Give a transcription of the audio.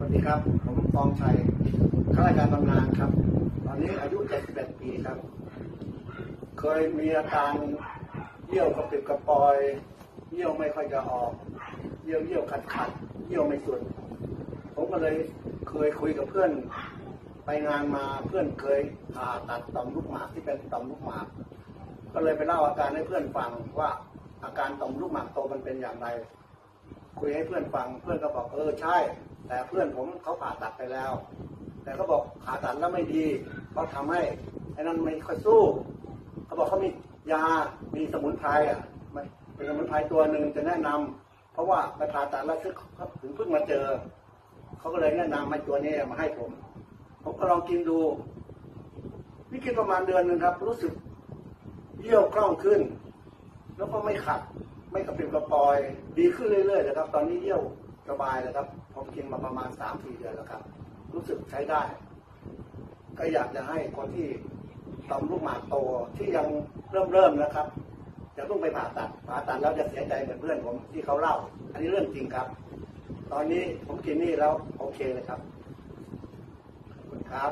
สวัสดีครับผมปองชัยข้าราชการบำนาญครับตอนนี้อายุ71ปีครับเคยมีอาการเยี่ยวกระปิดกระปอยเยี่ยวไม่ค่อยจะออกเยี่ยวขัดเยี่ยวไม่สุดผมก็เลยเคยคุยกับเพื่อนไปงานมาเพื่อนเคยผ่าตัดต่อมลูกหมากที่เป็นต่อมลูกหมากก็เลยไปเล่าอาการให้เพื่อนฟังว่าอาการต่อมลูกหมากโตมันเป็นอย่างไรคุยให้เพื่อนฟังเพื่อนก็บอกใช่แต่เพื่อนผมเขาผ่าตัดไปแล้วแต่เขาบอกผ่าตัดแล้วไม่ดีเขาทำให้ไอ้นั่นไม่ค่อยสู้เขาบอกเขามียามีสมุนไพรมันเป็นสมุนไพรตัวหนึ่งจะแนะนำเพราะว่าไปผ่าตัดแล้วถึงเพิ่งมาเจอเขาก็เลยแนะนำมาตัวนี้มาให้ผมก็ลองกินดูนี่กินประมาณเดือนหนึ่งครับรู้สึกเยี่ยวคล่องขึ้นแล้วก็ไม่ขัดไม่กระปิดกระปอยดีขึ้นเรื่อยๆเลยครับตอนนี้เยี่ยวสบายเลยครับผมกินมาประมาณ 3-4 เดือนแล้วครับรู้สึกใช้ได้ก็อยากจะให้คนที่ต่อมลูกหมากโตที่ยังเริ่มนะครับจะต้องไปผ่าตัดแล้วจะเสียใจเหมือนเพื่อนผมที่เขาเล่าอันนี้เรื่องจริงครับตอนนี้ผมกินนี่แล้วโอเคเลยครับขอบคุณครับ